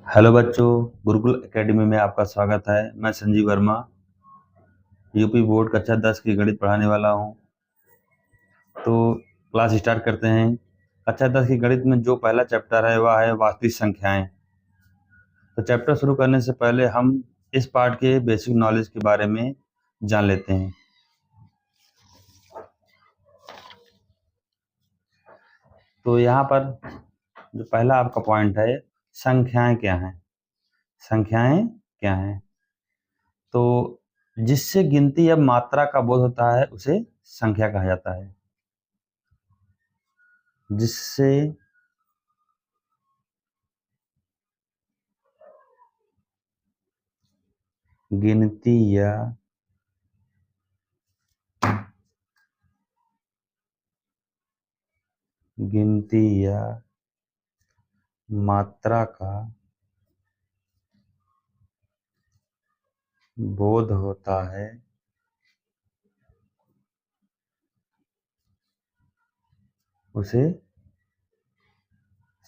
Hello बच्चों, Gurukul academy में आपका स्वागत है। मैं संजीव वर्मा, यूपी बोर्ड कक्षा 10 की गणित पढ़ाने वाला हूं। तो क्लास स्टार्ट करते हैं। कक्षा 10 की गणित में जो पहला चैप्टर है वह है वास्तविक संख्याएं। तो चैप्टर शुरू करने से पहले हम इस पार्ट के बेसिक नॉलेज के बारे में जान लेते हैं। तो यहाँ पर जो पहला आपका पॉइंट है, संख्याएं क्या हैं। संख्याएं क्या हैं? तो जिससे गिनती या मात्रा का बोध होता है उसे संख्या कहा जाता है। जिससे गिनती या मात्रा का बोध होता है उसे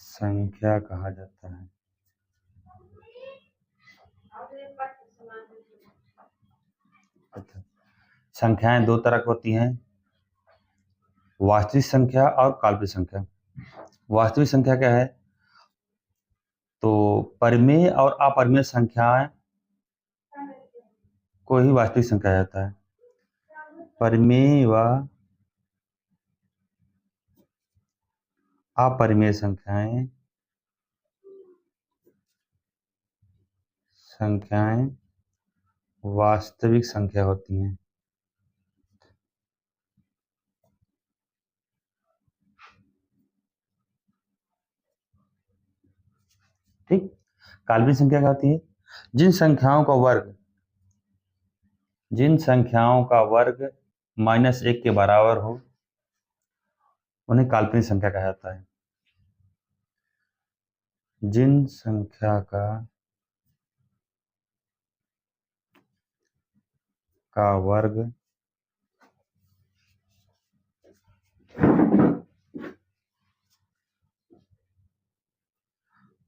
संख्या कहा जाता है। अच्छा, संख्याएं दो तरह की होती हैं, वास्तविक संख्या और काल्पनिक संख्या। वास्तविक संख्या क्या है? तो परिमेय और अपरिमेय संख्याएं को ही वास्तविक संख्या जाता है। परिमेय व अपरिमेय संख्याएं वास्तविक संख्या होती हैं। ठीक। काल्पनिक संख्या क्या होती है? जिन संख्याओं का वर्ग -1 के बराबर हो उन्हें काल्पनिक संख्या कहा जाता है। जिन संख्या का वर्ग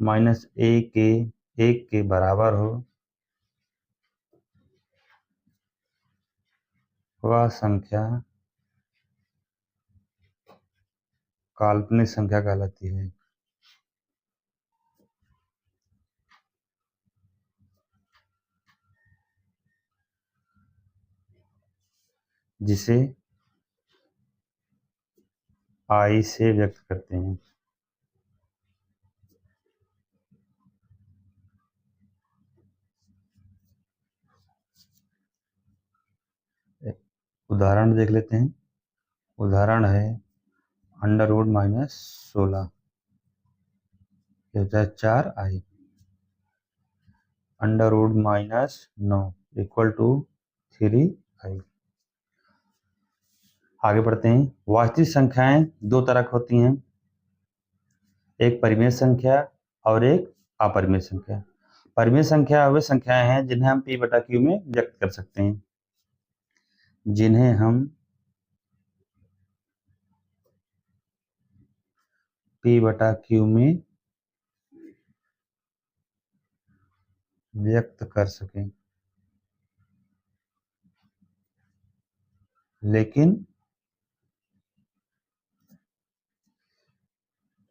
-1 के बराबर हो वह संख्या काल्पनिक संख्या कहलाती है। जिसे I से व्यक्त करते हैं। एक उदाहरण देख लेते हैं। उदाहरण है √-16 4i, √-9 = 3i। आगे बढ़ते हैं। वास्तविक संख्याएं दो तरह की होती हैं, एक परिमेय संख्या और एक अपरिमेय संख्या। परिमेय संख्या वे संख्याएं हैं जिन्हें हम p/q में व्यक्त कर सकते हैं। जिन्हें हम p/q में व्यक्त कर सकें, लेकिन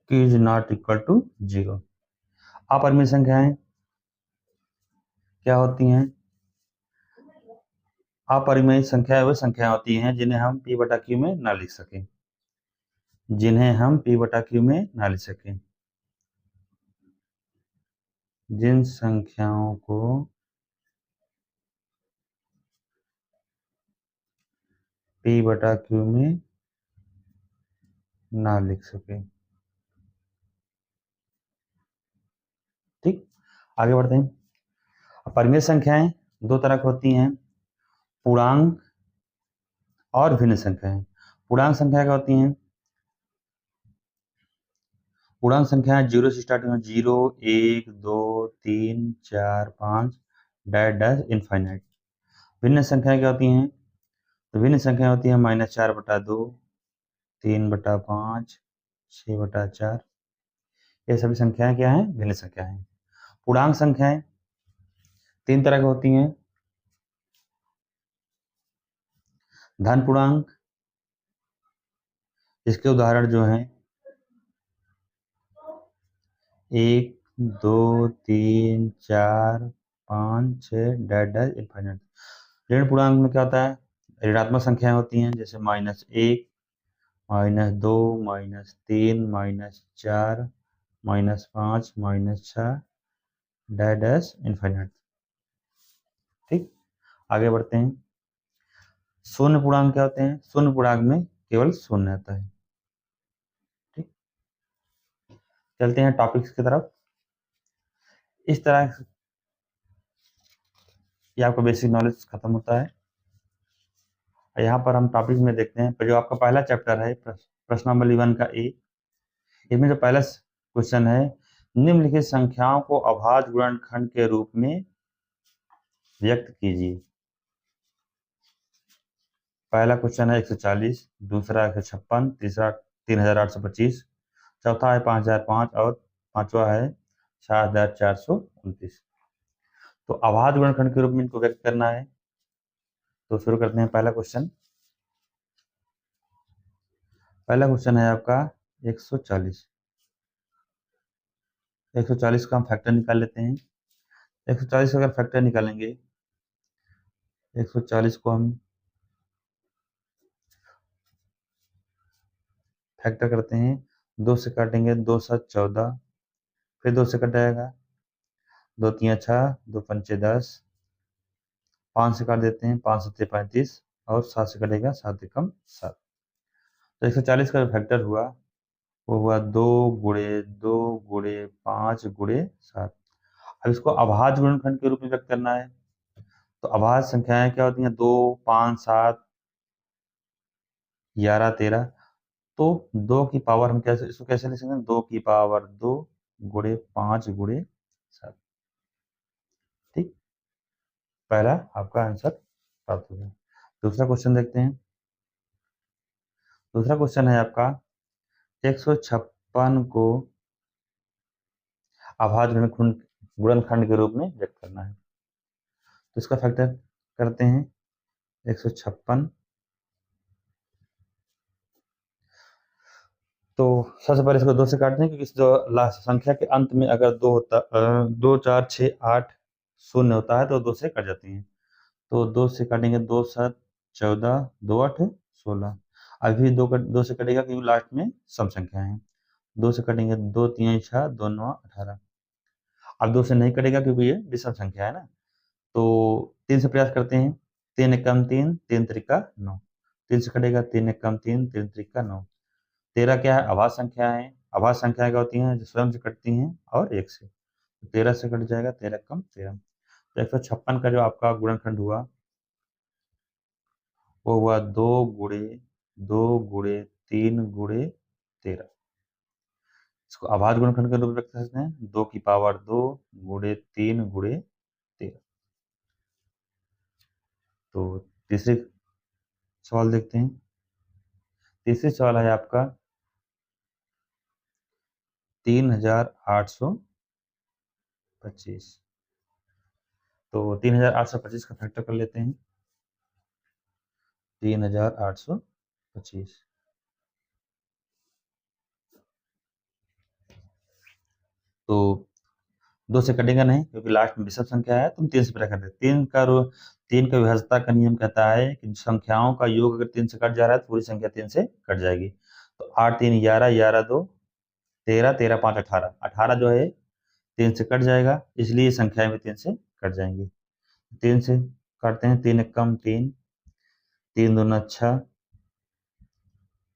q is not equal to 0। अपरिमेय संख्याएं क्या होती हैं? अपरिमेय संख्या वे संख्या होती हैं जिन्हें हम p/q में ना लिख सकें। जिन संख्याओं को p/q में ना लिख सके। ठीक, आगे बढ़ते हैं। परिमेय संख्याएं दो तरह की होती हैं, पूर्णांक और भिन्न संख्याएं। पूर्णांक संख्या क्या होती हैं? पूर्णांक संख्याएं 0 से स्टार्ट होती हैं, 0, 1, 2, 3, 4, 5 डैश डैश इनफाइनाइट। भिन्न संख्याएं क्या होती हैं? तो भिन्न संख्या होती है -4/2, 3/5, 6/4। ये सभी संख्याएं क्या हैं? भिन्न संख्या हैं। पूर्णांक संख्याएं 3 तरह की होती हैं। धन पूर्णांक, इसके उदाहरण जो हैं 1, 2, 3, 4, 5, 6 डैश डैश इनफाइनाइट। ऋण पूर्णांक में क्या होता है, ऋणात्मक संख्याएं होती हैं, जैसे -1, -2, -3, -4, -5, -6 डैश डैश इनफाइनाइट। ठीक, आगे बढ़ते हैं। शून्य पूर्णांक क्या होते हैं, शून्य पूर्णांक में केवल शून्य आता है। ठीक, चलते हैं टॉपिक्स की तरफ। इस तरह ये आपका बेसिक नॉलेज खत्म होता है। यहाँ पर हम टॉपिक में देखते हैं, जो आपका पहला चैप्टर है प्रश्नावली 1 का ए, इसमें जो पहला क्वेश्चन है, निम्नलिखित संख्याओं को अभाज्य गुणनखंड के रूप में व्यक्त कीजिए। पहला क्वेश्चन है 140, दूसरा 156, तीसरा 3825, चौथा है 5005 और पांचवा है 7429। तो अभाज्य गुणनखंड के रूप में इनको व्यक्त करना है। तो शुरू करते हैं पहला क्वेश्चन। पहला क्वेश्चन है आपका 140। 140 का हम फैक्टर निकाल लेते हैं। 140 का अगर फैक्टर निकालेंगे, 140 को हम फैक्टर करते हैं, 2 से काटेंगे, 2 7 14, फिर 2 से कट जाएगा, 2 3 6, 2 5 10, 5 से काट देते हैं, 5 7 35 और 7 से कटेगा, 7 एकम 7। तो 140 का जो फैक्टर हुआ वो हुआ 2 गुणे 2 गुणे 5 गुणे 7। अब इसको अभाज्य गुणनखंड के रूप में व्यक्त करना है। तो अभाज्य संख्याएं क्या होती हैं, 2 5 7 11 13। तो 2 की पावर हम कैसे इसको कैसे लिख सकते हैं, 2 की पावर 2 गुणे 5 गुणे 7। ठीक, पहला आपका आंसर प्राप्त हो गया। दूसरा क्वेश्चन देखते हैं। दूसरा क्वेश्चन है आपका 156 को अभाज्य गुणनखंड के रूप में व्यक्त करना है। तो इसका फैक्टर करते हैं, 156। तो सबसे पहले इसको 2 से काटते हैं, क्योंकि जो लास्ट संख्या के अंत में अगर 2 होता 2 4 6 8 शून्य होता है तो 2 से कट जाती हैं। तो 2 से काटेंगे, 2 7 14, 2 8 16। अभी 2 से कटेगा क्योंकि लास्ट में सम संख्या है। 2 से कटेंगे, 2 3 6, 2 9 18। अब 2 से नहीं कटेगा क्योंकि ये विषम संख्या है ना। तो 3 से प्रयास करते हैं, 3 एकम 3, 3 त्रिका 9। 3 से कटेगा, 3 एकम 3, 3 त्रिका 9। 13 क्या है, अभाज्य संख्या है। अभाज्य संख्या क्या होती हैं, जो स्वयं से कटती हैं और 1 से। 13 से कट जाएगा, 13 कम 13। तो 156 का जो आपका गुणनखंड हुआ वो हुआ 2 गुणे 2 गुणे 3 गुणे 13। इसको अभाज्य गुणनखंड के रूप में व्यक्त कर सकते हैं, 2 की पावर 2 गुणे 3 गुणे 13। तो तीसरे सवाल देखते हैं। तीसरी सवाल है आपका 3825। तो 3825 का फैक्टर कर लेते हैं, 3825। तो 2 से कटेगा नहीं क्योंकि लास्ट में विषम संख्या है, तुम 3 से प्रयास करते। 3 का विभाज्यता का नियम कहता है कि संख्याओं का योग अगर 3 से कट जा रहा है तो पूरी संख्या 3 से कट जाएगी। तो 8 3 11, 11 2 13, 13 5 18। 18 जो है 3 से कट जाएगा, इसलिए संख्या में 3 से कट जाएंगी। 3 से काटते हैं, 3 एकम 3, 3 दूना 6,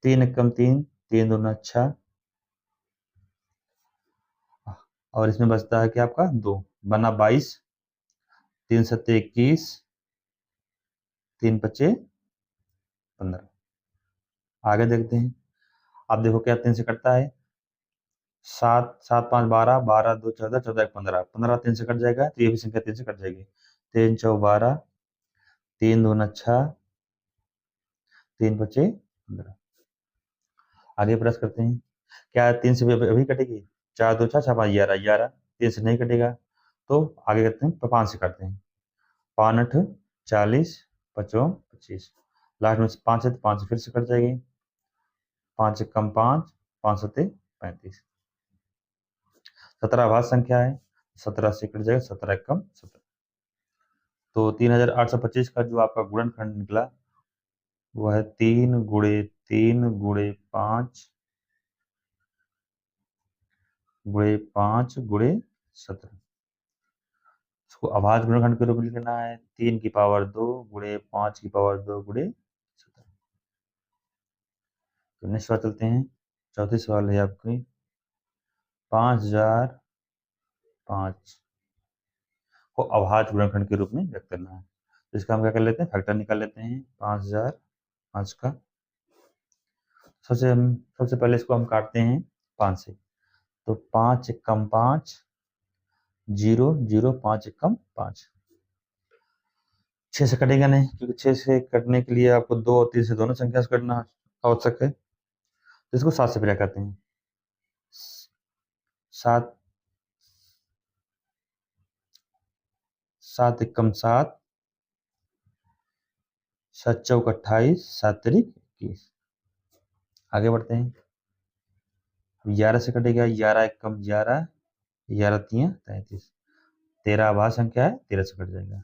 3 एकम 3, 3 दूना 6, और इसमें बचता है कि आपका 2 बना 22, 3 सत्ते 21, 3 पच्चे 15। आगे देखते हैं। आप देखो क्या 3 से कटता है, 7 7 5 12, 12 2 14, 14 1 15। 15 3 से कट जाएगा तो ये भी संख्या 3 से कट जाएगी। 3 चौ 12, 3 दूना 6, 3 पच्चे 15। आगे प्रेस करते हैं, क्या 3 से अभी कटेगी, 4 2 6 6 5 11, 11 3 से नहीं कटेगा। तो आगे करते हैं, 5 से काटते हैं। 5 8 40, 5 25, लास्ट में 5 है तो 5 फिर से कट जाएगी। 5 कम 5, 5 7 35। 17 अभाज्य संख्या है, 17 से कट जाएगा, 17 कम 17। तो 3825 का जो आपका गुणनखंड निकला वो है 3 गुणे 3 गुणे 5 गुणे 5 गुणे 17। इसको अभाज्य गुणनखंड के रूप में लिखना है, 3 की पावर 2 गुणे 5 की पावर 2 गुणे 17। तो नेक्स्ट सवाल चलते हैं। चौथी सवाल है आपकी 5005 को अभाज्य गुणनखंड के रूप में व्यक्त करना है। तो इसका हम क्या कर लेते हैं, फैक्टर निकाल लेते हैं 5005 का। सबसे पहले इसको हम काटते हैं 5 से, तो 5 कम 5 0 0, 5 कम 5। 6 से कटेगा नहीं, क्योंकि 6 से कटने के लिए आपको 2 और 3 से दोनों संख्या से कटना आवश्यक है। तो इसको 7 से प्रयास करते हैं। 7 7 कम 7, 7 चौक 28, 7 तिरिक 21। आगे बढ़ते हैं। 11 से कटेगा, 11 कम 11, 11 3 33। 13 अभाज्य संख्या है, 13 से कट जाएगा।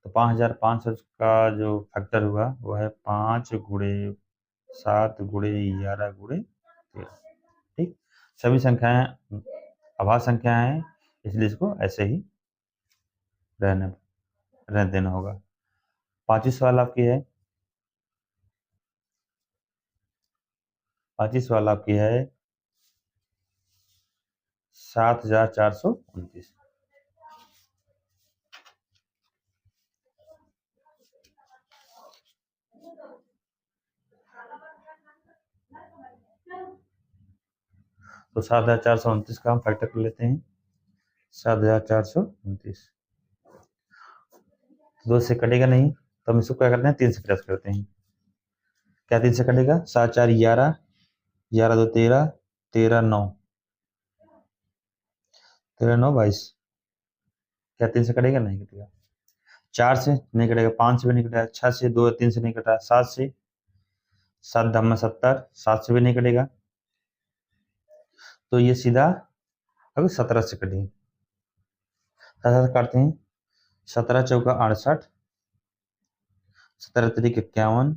तो 5500 का जो फैक्टर हुआ वो है 5 गुणे 7 गुणे 11 गुणे 13। ठीक, सभी संख्याएं अभाज्य संख्या है, इसलिए इसको ऐसे ही रहने देना होगा। 5वीं सवाल आपकी है। 5वीं सवाल आपकी है 7429। तो 7429 का हम फैक्टर कर लेते हैं। 7429 2 से कटेगा नहीं, तो हम इसको क्या करते हैं, 3 से प्रयास करते हैं। क्या 3 से कटेगा, 7 4 11, 11 2 13, 13 9, 13 9 22। क्या 3 से कटेगा, नहीं कटेगा। 4 से नहीं कटेगा, 5 से भी नहीं कटेगा, 6 से 2 3 से नहीं कटा, 7 से 7 धम्मा 70, 7 से भी नहीं कटेगा। तो ये सीधा अभी 17 से कटेगी। 17 काटते हैं, 17 चौका 68, 17 तिरिक 51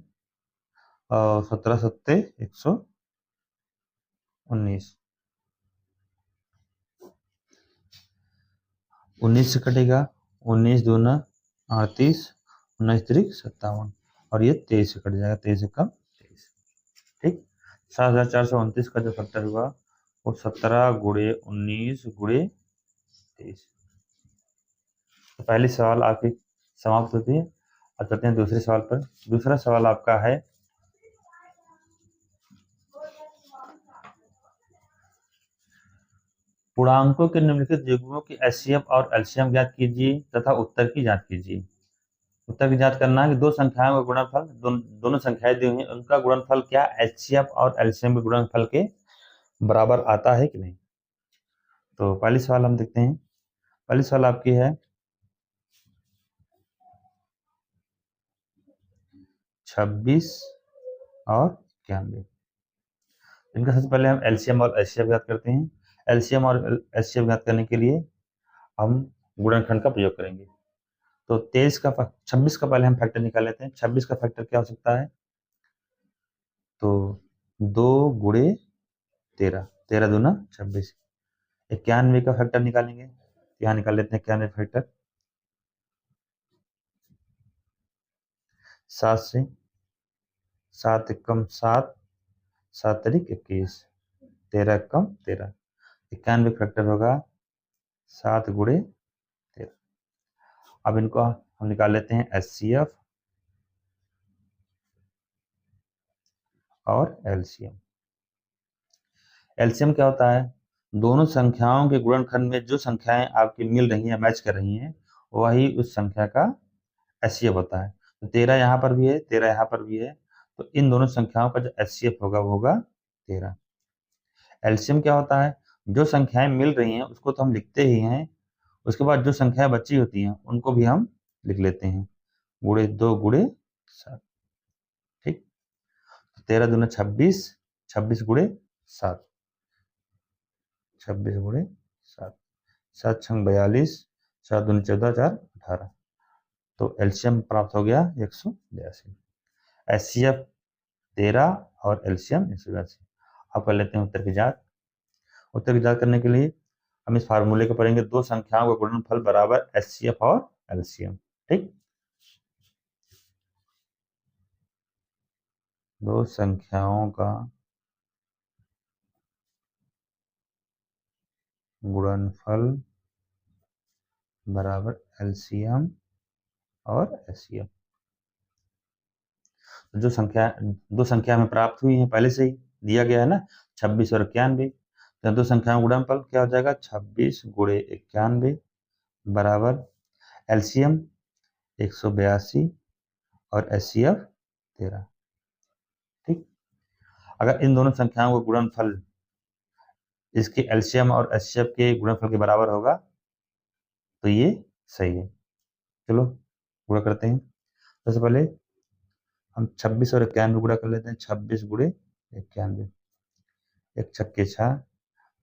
और 17 सत्ते 119। 19 से कटेगा, 19 दूना 38, 19 तिरिक 57 और ये 23 से कट जाएगा, 23 से कम 23। ठीक, 7429 का जो फैक्टर हुआ वो 17 गुणे 19 गुणे 23। तो पहली सवाल आपकी समाप्त होती है। अब चलते हैं दूसरे सवाल पर। दूसरा सवाल आपका है पूर्णांकों के निम्नलिखित युग्मों की एचसीएफ और एलसीएम ज्ञात कीजिए तथा उत्तर की जांच कीजिए। उत्तर की जांच करना है कि दो संख्याओं का गुणनफल, दोनों संख्याएं दी हुई हैं, उनका गुणनफल क्या एचसीएफ और एलसीएम के गुणनफल के बराबर आता है कि नहीं। तो पहली सवाल हम देखते हैं। पहली सवाल आपकी है 26 और 91। इनका सबसे पहले हम एलसीएम और एचसीएफ ज्ञात करते हैं। एलसीएम और एचसीएफ ज्ञात करने के लिए हम गुणनखंड का प्रयोग करेंगे। तो 26 का पहले हम फैक्टर निकाल लेते हैं। 26 का फैक्टर क्या हो सकता है, तो 2 गुणे 13, 13 दूना 26। 91 का फैक्टर निकालेंगे, यहाँ निकाल लेते हैं 91 फैक्टर। 7 से 7 कम 7, 7 तरीक 21, 13 कम 13। 91 फैक्टर होगा 7 गुणे 13। अब इनको हम निकाल लेते हैं एचसीएफ और एलसीएम। एलसीएम क्या होता है, दोनों संख्याओं के गुणनखंड में जो संख्याएं आपकी मिल रही हैं, मैच कर रही हैं, वही उस संख्या का एचसीएफ होता है। तो 13 यहाँ पर भी है, 13 यहाँ पर भी है, तो इन दोनों संख्याओं का जो एचसीएफ होगा वो होगा 13। एलसीएम क्या होता है, जो संख्याएं मिल रही हैं उसको तो हम लिखते ही हैं, उसके बाद जो संख्या बची होती हैं उनको भी हम लिख लेते हैं, गुणे 2 गुणे 7। ठीक, 13 दूना 26, 26 गुणे 7, 26 गुणे 7, 7 छंग 42, 7 दूनी 14, 4 18। तो एलसीएम प्राप्त हो गया 182। एचसीएफ 13 और एलसीएम 182। अब कर लेते हैं उत्तर की जांच। उत्तर की जांच करने के लिए हम इस फार्मूले को पढ़ेंगे, दो संख्याओं का गुणनफल बराबर एचसीएफ और एलसीएम। ठीक, दो संख्याओं का गुणनफल बराबर एलसीएम और एचसीएफ। जो संख्या, दो संख्या में प्राप्त हुई है पहले से ही दिया गया है ना, 26 और 91। तो दो संख्याओं का गुणनफल क्या हो जाएगा, 26 गुणे 91 बराबर एलसीएम 182 और एचसीएफ 13। ठीक, अगर इन दोनों संख्याओं का गुणनफल इसके एलसीएम और एचसीएफ के गुणनफल के बराबर होगा तो ये सही है। चलो गुणा करते हैं। सबसे पहले हम 26 और 91 गुणा कर लेते हैं। 26 गुणे 91, एक छक्के 6,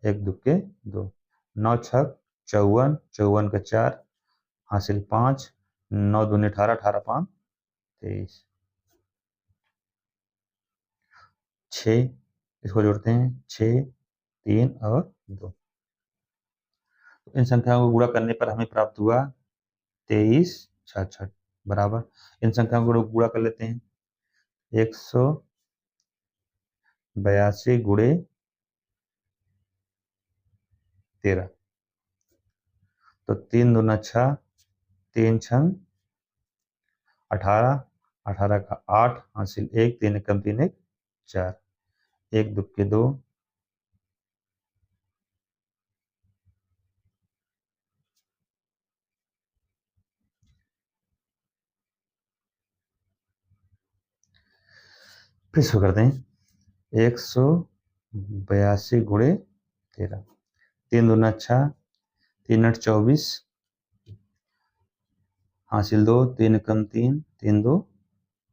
एक दुक्के 2, 9 छक 54, 54 का 4 हासिल 5, 9 दूनी 18, 18 5 23, 6, इसको जोड़ते हैं 6, 3 और 2। इन संख्याओं को गुणा करने पर हमें प्राप्त हुआ 23 66 बराबर, इन संख्याओं को गुणा कर लेते हैं। 182 गुणे 13, तो 3 दूना 6, 3 छंग 18, 18 का 8 हासिल 1, 3 एकम 3 1 4, एक दुक्के 2, फिर शुरू करते हैं। 182 गुणे 13, 3 दूना 6, 3 8 24 हासिल 2, 3 एकम 3, 3 2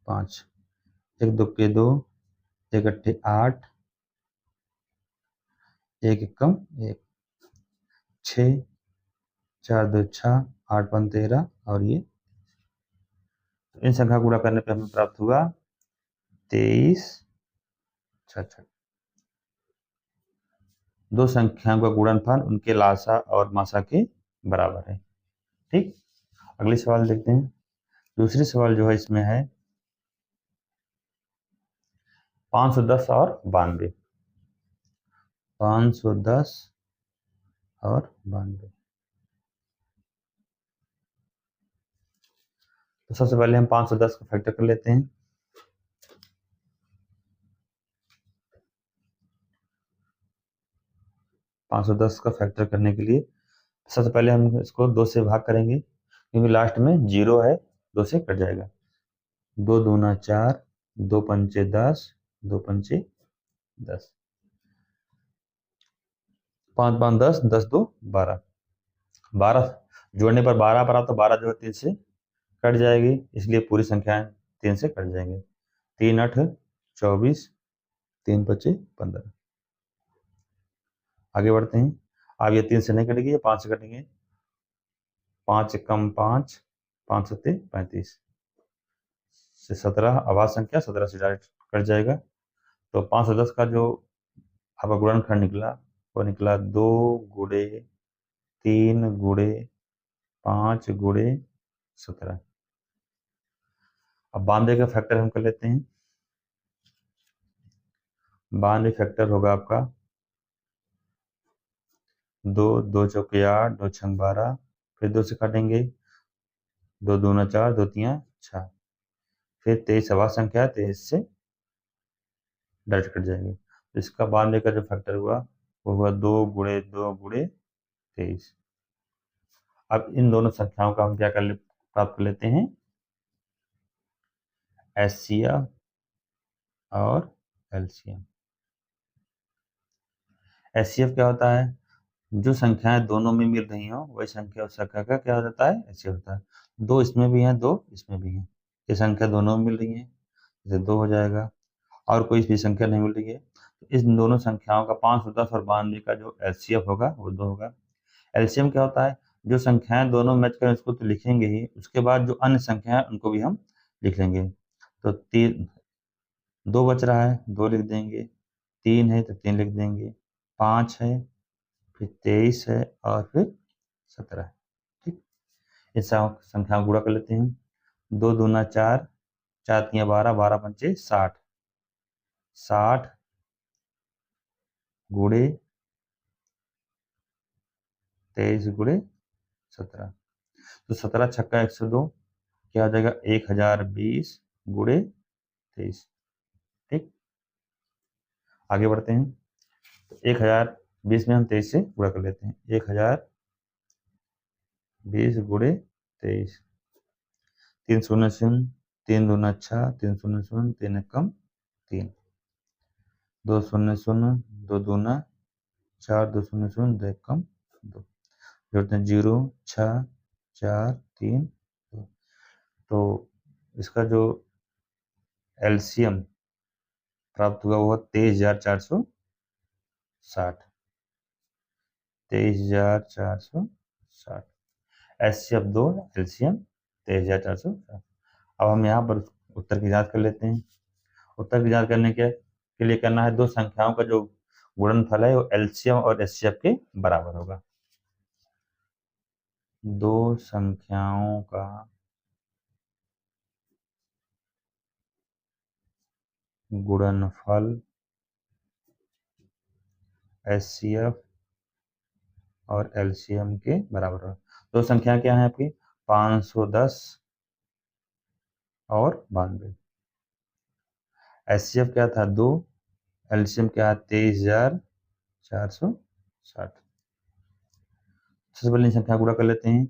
5, एक दुक्के 2, एक अट्ठे 8, एक एकम 1, 6, 4 2 6, 8 5 13 और ये इन संख्या गुणा करने पर हमें प्राप्त हुआ 23 66। दो संख्याओं का गुणनफल उनके लासा और मासा के बराबर है। ठीक, अगले सवाल देखते हैं। दूसरी सवाल जो है इसमें है 510 और 92। 510 और 92, तो सबसे पहले हम 510 का फैक्टर कर लेते हैं। पाँच सौ दस का फैक्टर करने के लिए सबसे पहले हम इसको 2 से भाग करेंगे, क्योंकि लास्ट में 0 है, 2 से कट जाएगा। 2 दूना 4, 2 पंचे 10, 2 पंचे 10, 5 5 10, 10 2 12, 12 जोड़ने पर 12 पर आता, तो 12 जो है 3 से कट जाएगी, इसलिए पूरी संख्याएं 3 से कट जाएंगे। 3 8 24, 3 5 15। आगे बढ़ते हैं। अब ये 3 से नहीं कटेगी, ये 5 से कटेंगे। 5 कम 5, 5 सत्ते 35 से 17, आवाज संख्या 17 से डायरेक्ट कट जाएगा। तो 510 का जो आपका गुणनखंड निकला वो निकला 2 गुणे 3 गुणे 5 गुणे 17। अब 92 का फैक्टर हम कर लेते हैं। 92 फैक्टर होगा आपका 2, 2 चौके 8, 2 छंग 12, फिर 2 से काटेंगे, 2 दूना 4, 2 तियां 6, फिर 23 आवाज संख्या 23 से डायरेक्ट कट जाएंगे। तो इसका 92 का जो फैक्टर हुआ वो हुआ 2 गुणे 2 गुणे 23। अब इन दोनों संख्याओं का हम क्या प्राप्त कर लेते हैं, एचसीएफ और एलसीएम। एचसीएफ क्या होता है, जो संख्याएं दोनों में मिल रही हो वही संख्या उस संख्या का क्या हो जाता है, ऐसे होता है। दो इसमें भी है, दो इसमें भी है, ये संख्या दोनों में मिल रही है, जैसे 2 हो जाएगा। और कोई भी संख्या नहीं मिल रही है तो इन दोनों संख्याओं का 510 और 92 का जो एलसीएम होगा वो 2 होगा। एलसीएम क्या होता है, जो संख्याएं दोनों मैच करें उसको तो लिखेंगे ही, उसके बाद जो अन्य संख्या है उनको भी हम लिख लेंगे। तो 2 बच रहा है, 2 लिख देंगे, 3 है तो 3 लिख देंगे, 5 है, फिर 23 है और फिर 17 है। ठीक, इस संख्या को गुणा कर लेते हैं। 2 दूना 4, 4 तिया 12, 12 पंचे 60, 60 गुणे 23 गुणे 17, तो 17 छक्का 102, क्या हो जाएगा 1020 गुणे 23। ठीक, आगे बढ़ते हैं। तो 1020 में हम 23 से गुणा कर लेते हैं, 1020 गुणे 23, 3 शून्य शून्य, 3 दूना 6, 3 शून्य शून्य, 3 एकम 3, 2 शून्य शून्य, 2 दूना 4, 2 शून्य शून्य, 2 एकम 2, जोड़ते हैं 0 6 4 3 2। तो इसका जो एलसीएम प्राप्त हुआ वो 23,460, 23,460, एचसीएफ 2, एलसीएम 23,460। अब हम यहाँ पर उत्तर की जांच कर लेते हैं। उत्तर की जांच करने के लिए करना है, दो संख्याओं का जो गुणनफल है वो एलसीएम और एचसीएफ के बराबर होगा। दो संख्याओं का गुणनफल एचसीएफ और एलसीएम के बराबर होगा। दो संख्या क्या है आपकी, 510 और 92। एचसीएफ क्या था 2, एलसीएम क्या है 23,460। सबसे पहले संख्या गुणा कर लेते हैं।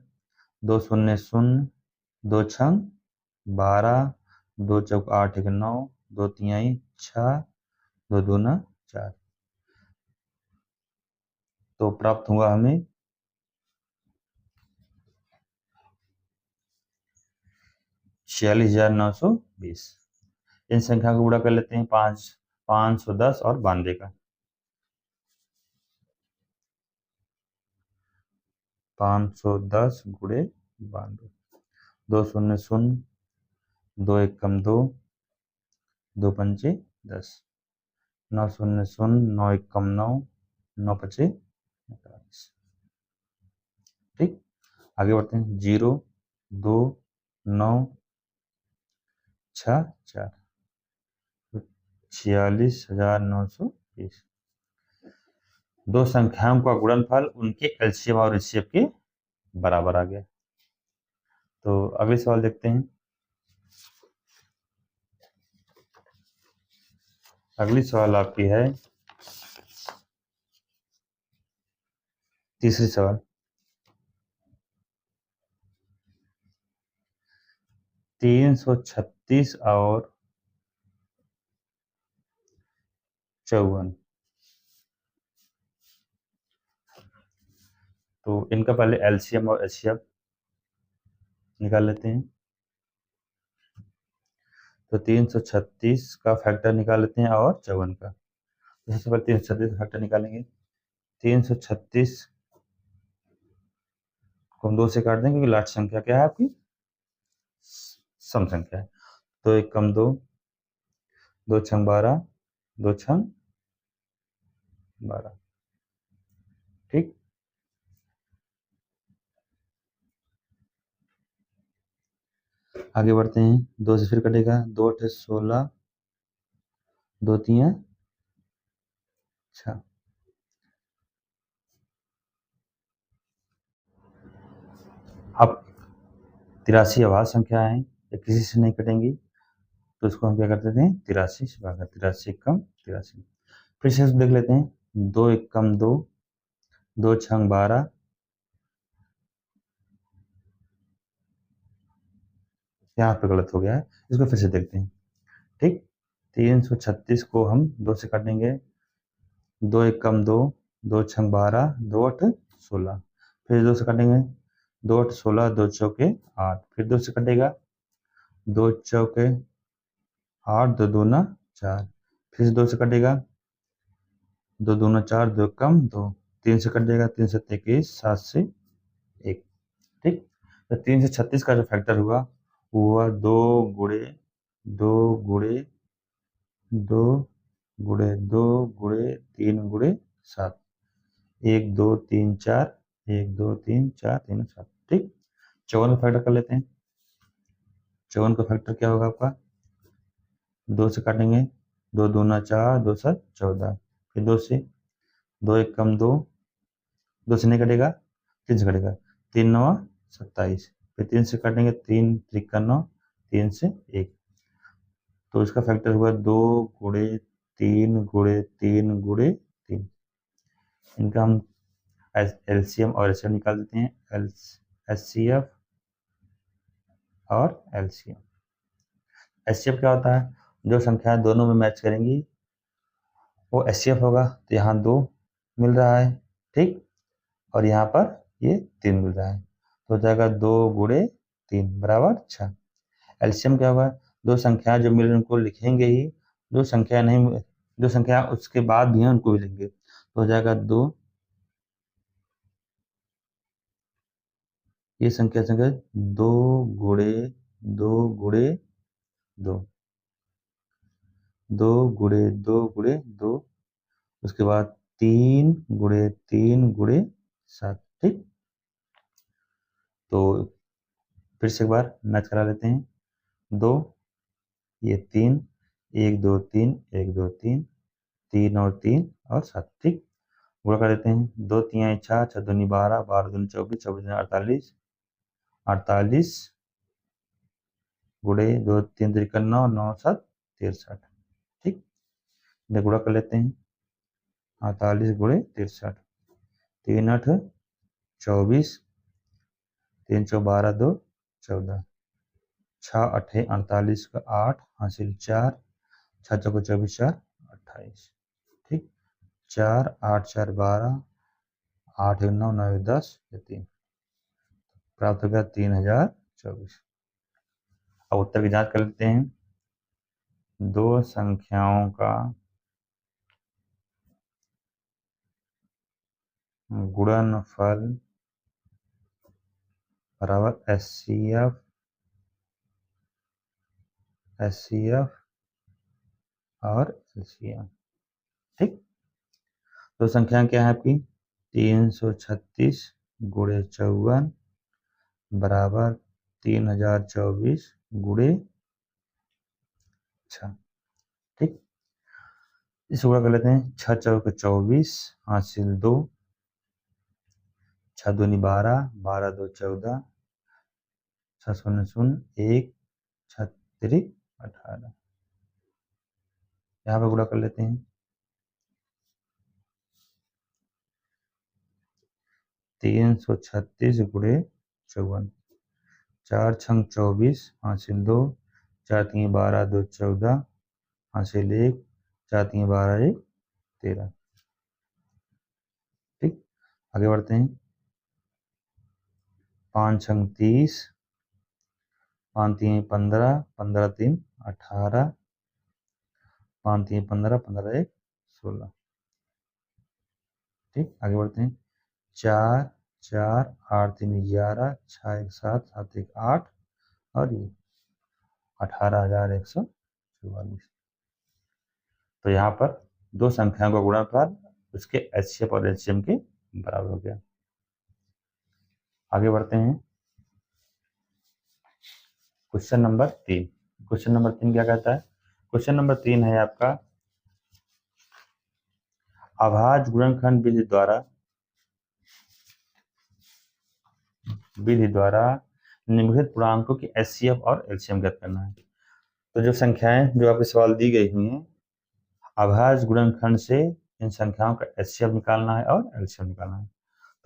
2 शून्य शून्य, 2 छंग 12, 2 चौक 8 एक 9, 2 तिहाई 6, 2 दूना 4। तो प्राप्त हुआ हमें 46,920। इन संख्या को गुणा कर लेते हैं 510 और 92 का। 510 गुणे 92, 2 शून्य शून्य, 2 एकम 2, 2 पंचे 10, 9 शून्य शून्य, 9 एकम 9, 9 पचे 45। ठीक, आगे बढ़ते हैं। 0 2 9 6 4, 46,920। दो संख्याओं का गुणनफल उनके एलसीएम और एचसीएफ के बराबर आ गया। तो अगले सवाल देखते हैं। अगली सवाल आपकी है तीसरी सवाल। 336 और 54, तो इनका पहले एलसीएम और एचसीएफ निकाल लेते हैं। तो 336 का फैक्टर निकाल लेते हैं और 54 का। तो सबसे पहले 336 का फैक्टर निकालेंगे। 336 को हम 2 से काट देंगे क्योंकि लास्ट संख्या क्या है आपकी, सम संख्या है। 2 एकम 2, 2 छंग 12, 2 छंग 12। ठीक, आगे बढ़ते हैं। 2 से फिर कटेगा, 2 अठे 16, 2 तिया 6। अब 83 अभाज्य संख्या है, ये किसी से नहीं कटेंगी, तो इसको हम क्या करते थे 83 से भागा, 83 कम 83। फिर से देख लेते हैं। 2 एकम 2, 2 छंग 12, यहाँ पर गलत हो गया है, इसको फिर से देखते हैं। ठीक, 336 को हम 2 से काटेंगे। 2 एकम 2, 2 छंग 12, 2 8 16, फिर 2 से काटेंगे, 2 8 16, 2 चौके 8, फिर 2 से कटेगा, 2 चौके 8, 2 दूना 4, फिर से 2 से कटेगा, 2 दूना 4, 2 कम 2, 3 से कटेगा, 3 से 21, 7 से 1। ठीक, तो 3 से 36 का जो फैक्टर हुआ वो हुआ 2 गुणे 2 गुणे 2 गुणे 2 गुणे 3 गुणे 7, 1 2 3 4, 1 2 3 4 3 7। ठीक, 54 का फैक्टर कर लेते हैं। 54 का फैक्टर क्या होगा आपका, 2 से काटेंगे, 2 दूना 4, 2 7 14, फिर 2 से, 2 1 कम 2, 2 से नहीं कटेगा, 3 से कटेगा, 3 9 27, फिर 3 से काटेंगे, 3 3 9, 3 से 1, तो इसका फैक्टर हुआ 2 गुणे 3 गुणे 3 गुणे 3। इनका हम एलसीएम और एचसीएफ निकाल देते हैं, एचसीएफ और एलसीएम। एचसीएफ क्या होता है, जो संख्याएं दोनों में मैच करेंगी वो एचसीएफ होगा। तो यहाँ 2 मिल रहा है, ठीक, और यहाँ पर ये 3 मिल रहा है, तो हो जाएगा 2 गुणे 3 बराबर 6। एलसीएम क्या होगा, दो संख्याएं जो मिल रही उनको लिखेंगे ही, जो संख्या नहीं, जो संख्या उसके बाद भी हैं उनको भी लिखेंगे, तो हो जाएगा 2, ये संख्या 2 गुणे 2 गुणे 2, 2 गुणे 2 गुणे 2, उसके बाद 3 गुणे 3 गुणे 7। ठीक, तो फिर से एक बार मैच करा लेते हैं, 2 ये 3, 1 2 3 1 2 3, 3 और 3 और 7। ठीक, गुणा कर देते हैं, 2 3 6, 6 दूनी 12, 12 दूनी 24, 24 दूनी 48, 48 गुणे 2 3 त्रिक 9, 9 7 63। ठीक, इन्हें गुणा कर लेते हैं, 48 गुणे 63, 3 8 24, 3 चौ 12 2 14, 6 8 48 का 8 हासिल 4, 6 चौको 24 4 28। ठीक, 4 8 4 12, 8 1 9 9 1 10, 3 प्राप्त हो गया 3024। अब उत्तर की जांच कर लेते हैं, दो संख्याओं का गुणनफल बराबर एचसीएफ और एलसीएम। ठीक, तो संख्या क्या है आपकी, 336 गुणे 54 बराबर 3024 गुणे 6। ठीक, इस गुणा कर लेते हैं, 6 चौके 24 हासिल 2, 6 दूनी 12, 12 2 14, 6 शून्य शून्य 1, 6 तिरिक 18। यहाँ पे गुणा कर लेते हैं, 336 गुणे 54, 4 छंग 24 हासिल 2, 4 3 12 2 14 हासिल 1, 4 3 12 1 13। ठीक, आगे बढ़ते हैं, 5 छंग 30, 5 3 15, 15 3 18, 5 3 15, 15 1 16। ठीक, आगे बढ़ते हैं, 4 4 8 3 11, 6 1 7 7 1 8 और ये 18,144। तो यहाँ पर दो संख्याओं का गुणनफल उसके एचसीएफ और एलसीएम के बराबर हो गया। आगे बढ़ते हैं, क्वेश्चन नंबर 3। क्वेश्चन नंबर 3 क्या कहता है, क्वेश्चन नंबर 3 है आपका, अभाज्य गुणनखंड विधि द्वारा निम्नलिखित पूर्णांकों की एचसीएफ और एलसीएम ज्ञात करना है। तो जो संख्याएं जो आपके सवाल दी गई हुई हैं, अभाज्य गुणनखंड से इन संख्याओं का एचसीएफ निकालना है और एलसीएम निकालना है।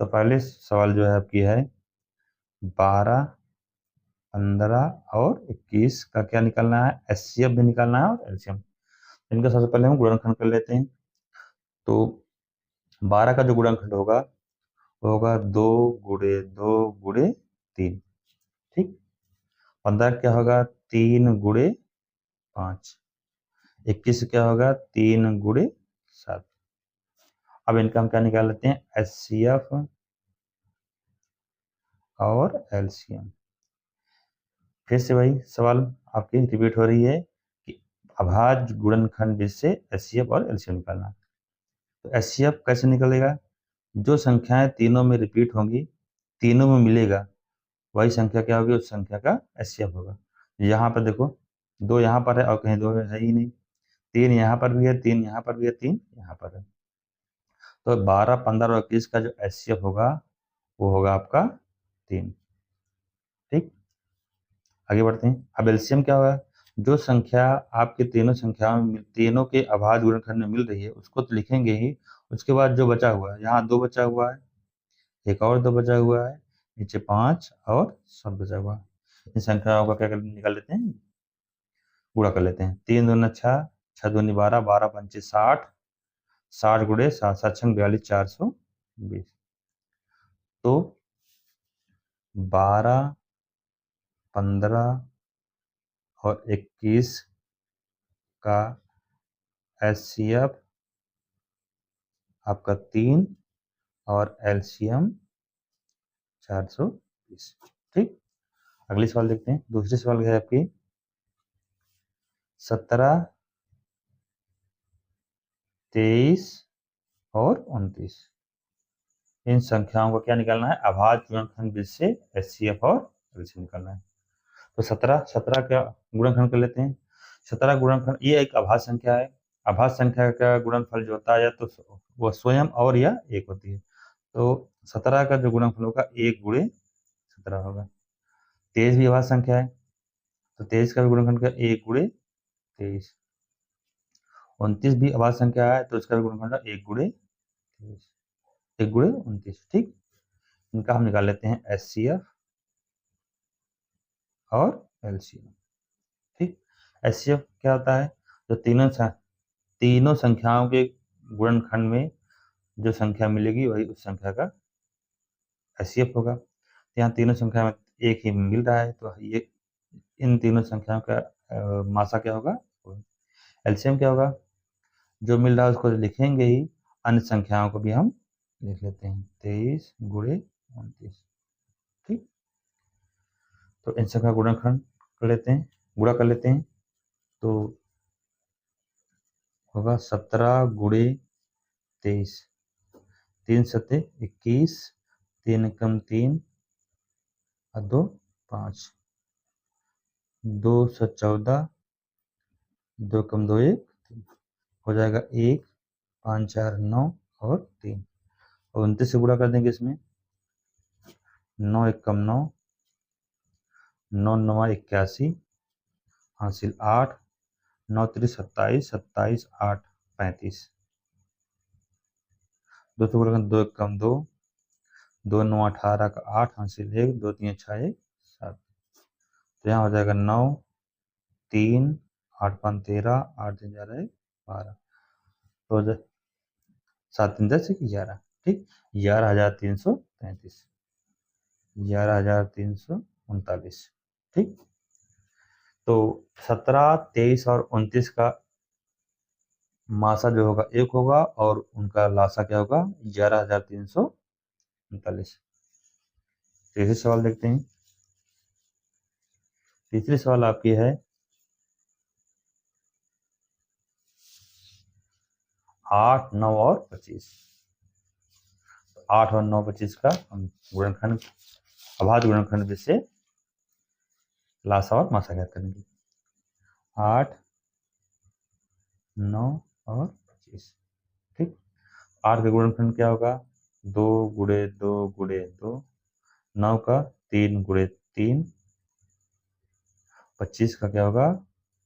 तो पहले सवाल जो है आपकी है 12 15 और 21 का क्या निकालना है, एचसीएफ भी निकालना है और एलसीएम। इनका सबसे पहले हम गुणनखंड कर लेते हैं। तो 12 का जो गुणनखंड होगा वो होगा 2 गुणे 2 गुणे 3, ठीक। 15 क्या होगा 3 गुणे 5। 21 क्या होगा 3 गुणे 7। अब इनका हम क्या निकाल लेते हैं, एचसीएफ और एलसीएम। फिर से वही सवाल आपकी रिपीट हो रही है कि अभाज्य गुणनखंड जिससे एचसीएफ और एलसीएम निकालना। तो एचसीएफ कैसे निकलेगा, जो संख्याएं तीनों में रिपीट होंगी, तीनों में मिलेगा, वही संख्या क्या होगी, उस संख्या का एचसीएफ होगा। यहाँ पर देखो 2 यहाँ पर है और कहीं 2 है ही नहीं, 3 यहाँ पर भी है, 3 यहाँ पर भी है, 3 यहाँ पर है। तो 12, 15 और 21 का जो एचसीएफ होगा वो होगा आपका 3, ठीक। आगे बढ़ते हैं। अब एलसीएम क्या होगा, जो संख्या आपके तीनों संख्याओं में तीनों के अभाज्य गुणनखंड में मिल रही है उसको तो लिखेंगे ही, उसके बाद जो बचा हुआ है, यहाँ 2 बचा हुआ है, एक और 2 बचा हुआ है, नीचे 5 और 7 बचा हुआ है। इन संख्याओं का क्या निकाल लेते हैं, गुणा कर लेते हैं। 3 दूनी 6, 6 दूनी 12, 12 पंचे 60, 60 गुणे 7, 7 छंग 42, 420। तो 12, 15 और 21 का एचसीएफ आपका 3 और एलसीएम 420, ठीक। अगली सवाल देखते हैं। दूसरी सवाल है आपकी 17, 23 और 29। इन संख्याओं को क्या निकालना है, अभाज्य गुणनखंड जिससे एचसीएफ और एलसीएम निकालना है। तो 17 का गुणनखंड कर लेते हैं। 17 गुणनखंड, ये एक अभाज्य संख्या है। अभाज्य संख्या का गुणनफल जो होता है या तो वो स्वयं और या एक होती है। तो 17 का जो गुणनफल होगा 1 गुणे 17 होगा। 23 भी अभाज्य संख्या है, तो 23 का भी गुणनखंड का 1 गुणे 23। 29 भी अभाज्य संख्या है, तो इसका भी गुणनखंड 1 गुणे 23, 1 गुणे 29, ठीक। इनका हम निकाल लेते हैं एचसीएफ और एलसीएम, ठीक। एचसीएफ क्या होता है, जो तीनों संख्याओं के गुणनखंड में जो संख्या मिलेगी वही उस संख्या का एचसीएफ होगा। यहाँ तीनों संख्या में एक ही मिल रहा है, तो ये इन तीनों संख्याओं का मासा क्या होगा। एलसीएम क्या होगा, जो मिल रहा है उसको लिखेंगे ही, अन्य संख्याओं को भी हम लिख लेते हैं। 23 गुणे 29, ठीक। तो इन संख्या गुणनखंड कर लेते हैं, गुणा कर लेते हैं। तो होगा 17 गुणे 23, 3 सत्ते 21, 3 एकम 3 और 2 5, 2 से 14, 2 कम 2 1, हो जाएगा 1, 5 4 9 और 3, और 29 से गुणा कर देंगे इसमें। 9 एकम 9, 9 9 81, हासिल 8, 9 3 27, 27 8 35, 2 से गुणा 2 एकम 2, 2 9 18 का 8, हासिल 1, 2 3 6 1 7। तो यहाँ हो जाएगा 9 3 8 5 13, 8 3 11 12, तो 7 3 10 11, ठीक। 11,333, 11,339, ठीक। तो 17, 23 और 29 का मासा जो होगा 1 होगा और उनका लासा क्या होगा 11,339। तीसरी सवाल देखते हैं। तीसरी सवाल आपकी है 8 9 और 25। 8 और 9 25 का हम गुणनखंड, अभाज्य गुणनखंड जिससे लासा और मासा ज्ञात करेंगे। 8 9 और 25, ठीक। 8 का गुणनखंड क्या होगा, 2 गुणे 2 गुणे 2, 9 का 3 गुणे 3, 25 का क्या होगा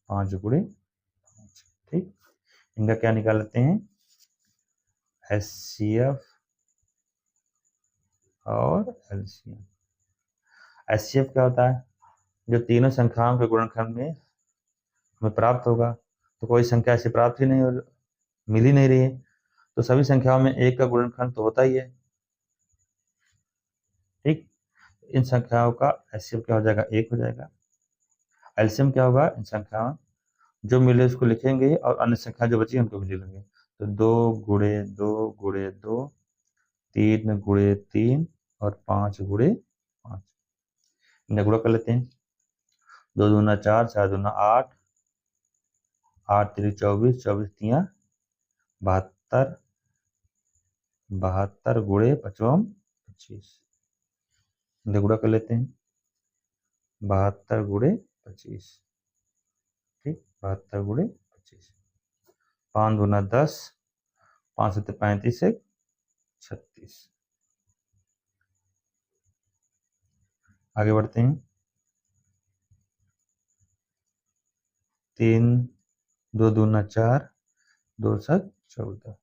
5 गुणे 5, ठीक। इनका क्या निकाल लेते हैं, एचसीएफ और एलसीएम। एचसीएफ क्या होता है, जो तीनों संख्याओं के गुणनखंड में हमें प्राप्त होगा। तो कोई संख्या ऐसी प्राप्त ही नहीं हो, मिल ही नहीं रही है, तो सभी संख्याओं में 1 का गुणनखंड तो होता ही है, ठीक। इन संख्याओं का एलसीएम क्या हो जाएगा, 1 हो जाएगा। एलसीएम क्या होगा, इन संख्याओं जो मिले उसको लिखेंगे और अन्य संख्या जो बची उनको भी लिखेंगे। तो 2 गुणे 2 गुणे 2, 3 गुणे 3 और 5 गुणे 5। इन्हें गुणा कर लेते हैं। 2 दूना 4, 4 दूना 8, 8 3 24, 24 3 72, 72 गुणे 5 25। इन्हें गुणा कर लेते हैं। 72 गुणे 25, ठीक, 72 गुणे 25। 5 दूना 10, 5 सत्ते 35, 36। आगे बढ़ते हैं। 3 2 दूना 4, 2 7 14,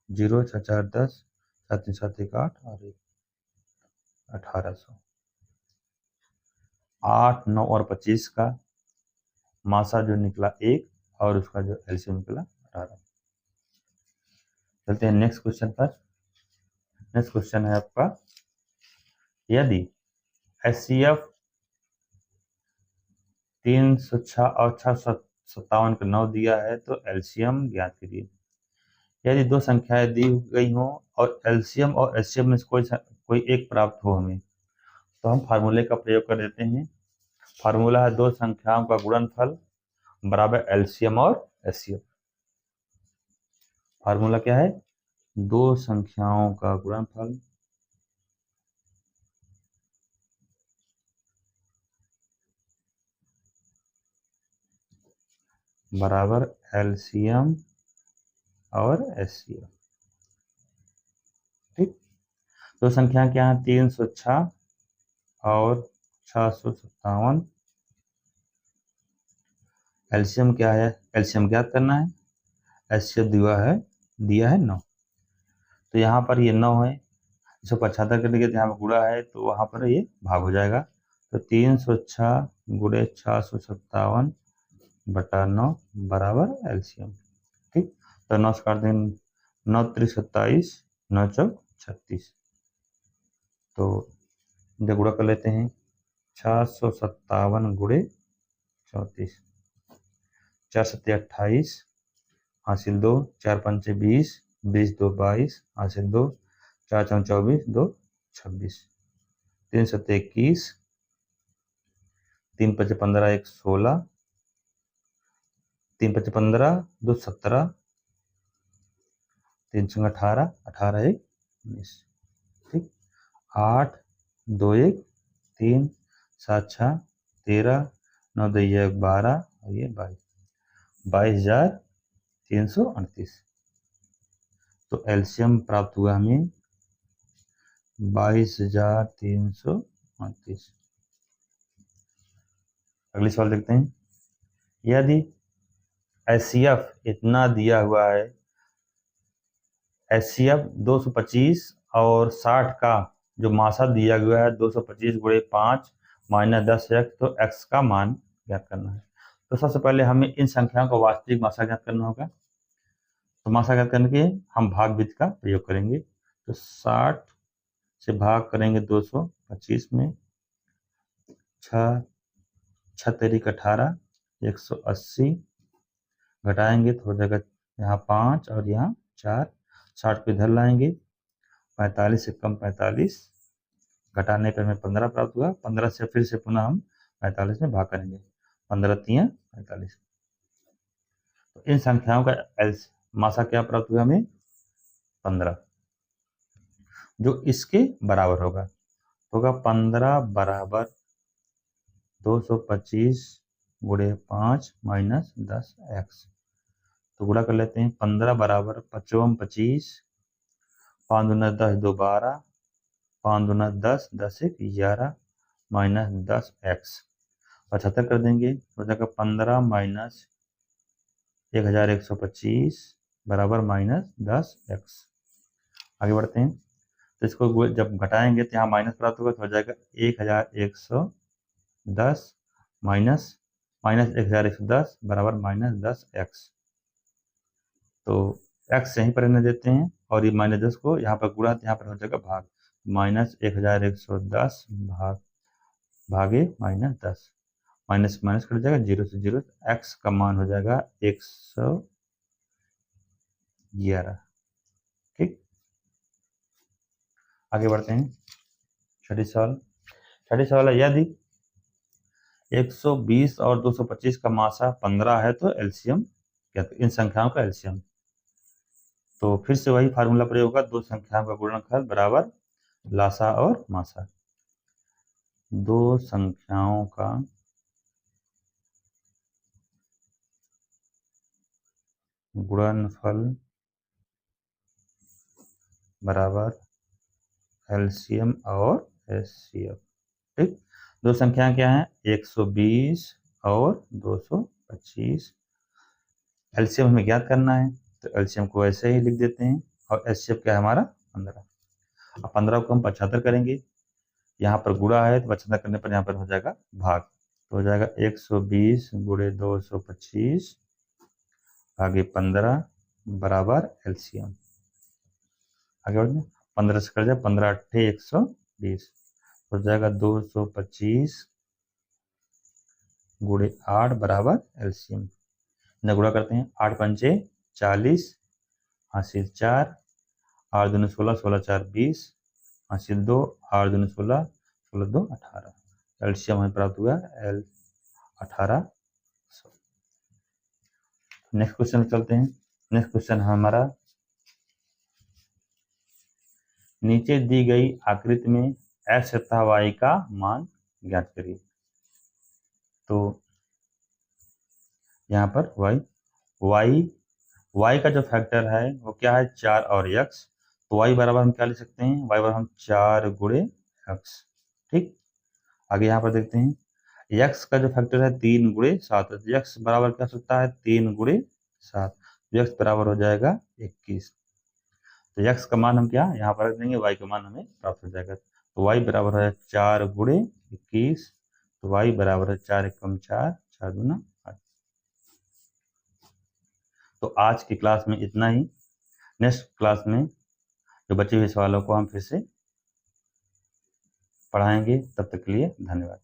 0 6 4 10, 7 3 7 1 8 और 1800। 8 9 और 25 का मासा जो निकला 1 और उसका जो एलसीएम निकला 18। चलते हैं नेक्स्ट क्वेश्चन पर। नेक्स्ट क्वेश्चन है आपका, यदि एचसीएफ 306 और 657 का 9 दिया है तो एलसीएम ज्ञात कीजिए। यदि दो संख्याएं दी गई हों और एलसीएम और एचसीएफ में से कोई एक प्राप्त हो हमें, तो हम फार्मूले का प्रयोग कर देते हैं। फार्मूला है दो संख्याओं का गुणनफल बराबर एलसीएम और एचसीएफ। फार्मूला क्या है, दो संख्याओं का गुणनफल बराबर एलसीएम और एचसीएफ, ठीक। दो संख्या क्या है, 306 और 657। एलसीएम क्या है, एलसीएम ज्ञात करना है। एचसीएफ दिया है 9। तो यहाँ पर ये 9 है, 175 करने के यहाँ पर गुणा है तो वहाँ पर ये भाग हो जाएगा। तो 306 गुणे 657 बटा 9 बराबर एलसीएम, ठीक। तो 9 से काट देंगे, 9 3 27, 9 चौक 36। तो जब गुणा कर लेते हैं, 657 गुणे 34, 4 सत्ते 28, हासिल 2, 4 पंचे 20, 20 2 22, हासिल 2, 4 चौक 24, 2 26, 3 सत्ते 21, 3 पचे 15, 1 16, 3 पचे 15, 2 17, 3 संग 18, 18 1 19, ठीक। 8 2 1 3, 7 6 13, 9 2 1 12 और ये 22, 22,338। तो एलसीएम प्राप्त हुआ हमें 22,338। अगले सवाल देखते हैं। यदि एचसीएफ इतना दिया हुआ है, एचसीएफ 225 और 60 का जो मासा दिया गया है 225 गुणे 5 माइनस 10x, तो x का मान ज्ञात करना है। तो सबसे पहले हमें इन संख्याओं का वास्तविक मासा ज्ञात करना होगा। तो मासा ज्ञात करने के हम भाग विधि का प्रयोग करेंगे। तो 60 से भाग करेंगे 225 में, 6 6 तेरिक 18, 180 घटाएंगे तो हो जाएगा यहाँ 5 और यहाँ 4, 60 को इधर लाएंगे, 45 से कम 45, घटाने पर हमें 15 प्राप्त हुआ। 15 से फिर से पुनः हम 45 में भाग करेंगे, 15 3 45। तो इन संख्याओं का मासा क्या प्राप्त हुआ हमें, 15, जो इसके बराबर होगा। होगा 15 बराबर 225 गुणे 5 माइनस 10x। तो गुणा कर लेते हैं। 15 बराबर 5 25, 5 दूना 10 2 12, 5 दूना 10 10 1 11 माइनस 10x, 75 कर देंगे। हो जाएगा 15 माइनस 1125 बराबर माइनस 10x। आगे बढ़ते हैं। तो इसको जब घटाएंगे तो यहाँ माइनस प्राप्त होगा, तो हो जाएगा 1110 माइनस 1110 बराबर माइनस 10x। तो x यहीं पर रहने देते हैं और ये -10 को यहाँ पर गुणा, यहाँ पर हो जाएगा भाग, -1110 भागे -10, माइनस माइनस कट जाएगा, 0 से 0, x का मान हो जाएगा 111। ठीक, आगे बढ़ते हैं। छठी सवाल है, यदि 120 और 225 का मासा 15 है तो एलसीएम क्या, इन संख्याओं का एलसीएम। तो फिर से वही फार्मूला प्रयोग होगा, दो संख्याओं का गुणनफल बराबर लासा और मासा। दो संख्याओं का गुणनफल बराबर एलसीएम और एचसीएफ। ठीक, दो संख्याएं क्या हैं, 120 और 225। एलसीएम हमें ज्ञात करना है, तो एलसीएम को ऐसे ही लिख देते हैं, और एचसीएफ क्या है हमारा 15। अब 15 को हम 75 करेंगे, यहाँ पर गुणा है तो 75 करने पर यहाँ पर हो जाएगा भाग, तो हो जाएगा 120 गुणे 225 भागे 15 बराबर एलसीएम। आगे बढ़ते हैं, 15 से कर जाए, 15 अट्ठे 120 हो जाएगा 225 गुणे 8 बराबर एलसीएम। गुणा करते हैं, 8 पंचे 40, हासिल 4, 8 दूनी 16, 16 4 20, हासिल 2, 8 दूनी 16, 16 2 18। एलसीएम हमें प्राप्त हुआ एल 1800। नेक्स्ट क्वेश्चन चलते हैं। नेक्स्ट क्वेश्चन है हमारा, नीचे दी गई आकृति में x तथा y का मान ज्ञात करिए। तो यहाँ पर y का जो फैक्टर है वो क्या है, 4 और x, तो y बराबर हम क्या लिख सकते हैं, y बराबर हम 4 गुणे x। ठीक, आगे यहाँ पर देखते हैं, x का जो फैक्टर है 3 गुणे 7, x बराबर क्या हो सकता है 3 गुणे 7, x बराबर हो जाएगा 21। तो x का मान हम क्या यहाँ पर रख देंगे, y का मान हमें प्राप्त हो जाएगा, तो y बराबर है 4 गुणे 21, तो y बराबर है 4 एकम 4, 4 दूना 8। तो आज की क्लास में इतना ही। नेक्स्ट क्लास में जो बचे हुए सवालों को हम फिर से पढ़ाएंगे, तब तक के लिए धन्यवाद।